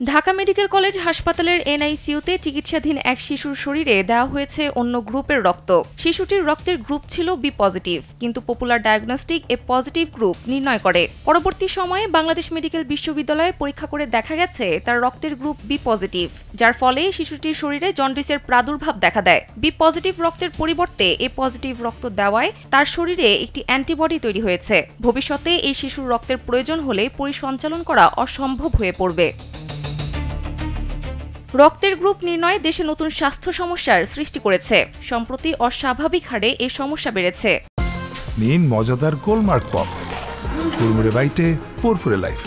Dhaka medical college হাসপাতালের এনআইসিইউতে চিকিৎসাধীন এক শিশুর শরীরে দেওয়া হয়েছে অন্য গ্রুপের রক্ত। শিশুটির রক্তের গ্রুপ ছিল বি পজিটিভ, কিন্তু পপুলার ডায়াগনস্টিক এ পজিটিভ গ্রুপ নির্ণয় করে। পরবর্তী সময়ে বাংলাদেশ মেডিকেল বিশ্ববিদ্যালয়ে পরীক্ষা করে দেখা গেছে তার রক্তের গ্রুপ বি পজিটিভ, যার ফলে শিশুটির শরীরে জন্ডিসের প্রাদুর্ভাব দেখা দেয়। বি পজিটিভ রক্তের পরিবর্তে এ পজিটিভ রক্ত দেওয়ায় তার শরীরে একটি অ্যান্টিবডি তৈরি হয়েছে। ভবিষ্যতে এই শিশুর রক্তের প্রয়োজন হলে পরিসঞ্চালন করা অসম্ভব হয়ে পড়বে। রক্তের গ্রুপ নির্ণয় দেশে নতুন স্বাস্থ্য সমস্যার সৃষ্টি করেছে। সম্প্রতি অস্বাভাবিক হারে এই সমস্যা বেড়েছে। নিন মজাদার গোলমার্ক পপ, ফুরমুরে বাইটে ফুরফুরে লাইফ।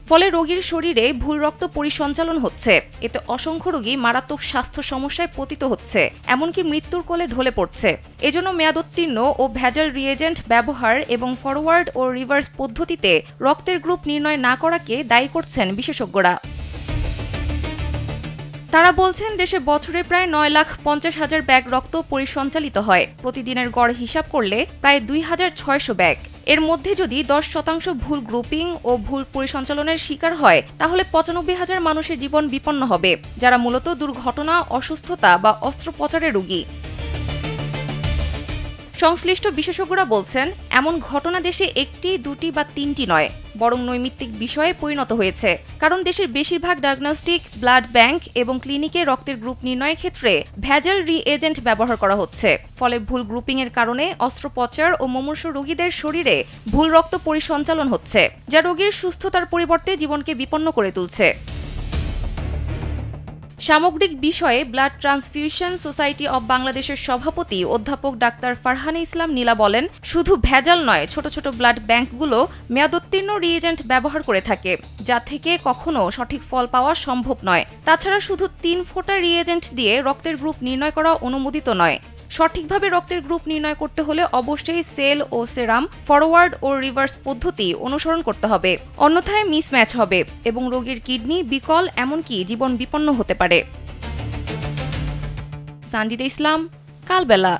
ফলে রোগীর শরীরে ভুল রক্ত পরিসঞ্চালন হচ্ছে। এতে অসংখ্য রোগী মারাত্মক স্বাস্থ্য সমস্যায় পতিত হচ্ছে, এমনকি মৃত্যুর কোলে ঢলে পড়ছে। এজন্য মেয়াদোত্তীর্ণ ও ভেজাল রিয়েজেন্ট ব্যবহার এবং ফরওয়ার্ড ও রিভার্স পদ্ধতিতে রক্তের গ্রুপ নির্ণয় না করাকে দায়ী করছেন বিশেষজ্ঞরা। তারা বলছেন, দেশে বছরে প্রায় 9,50,000 ব্যাগ রক্ত পরিসঞ্চালিত হয়। প্রতিদিনের গড় হিসাব করলে প্রায় 2,600 ব্যাগ। এর মধ্যে যদি 10% ভুল গ্রুপিং ও ভুল পরিসঞ্চালনের শিকার হয়, তাহলে 95,000 মানুষের জীবন বিপন্ন হবে, যারা মূলত দুর্ঘটনা, অসুস্থতা বা অস্ত্রোপচারের রোগী। সংশ্লিষ্ট বিশেষজ্ঞরা বলছেন, এমন ঘটনা দেশে একটি, দুটি বা তিনটি নয়, বরং নৈমিত্তিক বিষয়ে পরিণত হয়েছে। কারণ দেশের বেশিরভাগ ডায়াগনস্টিক, ব্লাড ব্যাংক এবং ক্লিনিকে রক্তের গ্রুপ নির্ণয়ের ক্ষেত্রে ভেজাল রিএজেন্ট ব্যবহার করা হচ্ছে। ফলে ভুল গ্রুপিংয়ের কারণে অস্ত্রোপচার ও মুমূর্ষু রোগীদের শরীরে ভুল রক্ত পরিসঞ্চালন হচ্ছে, যা রোগীর সুস্থতার পরিবর্তে জীবনকে বিপন্ন করে তুলছে। সামগ্রিক বিষয়ে ব্লাড ট্রান্সফিউশন সোসাইটি অব বাংলাদেশের সভাপতি অধ্যাপক ডাক্তার ফারহানা ইসলাম নীলা বলেন, শুধু ভেজাল নয়, ছোট ছোট ব্লাড ব্যাংকগুলো মেয়াদোত্তীর্ণ রিএজেন্ট ব্যবহার করে থাকে, যা থেকে কখনো সঠিক ফল পাওয়া সম্ভব নয়। তাছাড়া শুধু 3 ফোঁটা রিএজেন্ট দিয়ে রক্তের গ্রুপ নির্ণয় করা অনুমোদিত নয়। সঠিকভাবে রক্তের গ্রুপ নির্ণয় করতে হলে অবশ্যই সেল ও সেরাম, ফরওয়ার্ড ও রিভার্স পদ্ধতি অনুসরণ করতে হবে, অন্যথায় মিসম্যাচ হবে এবং রোগীর কিডনি বিকল, এমনকি জীবন বিপন্ন হতে পারে। সানজিদা ইসলাম, কালবেলা।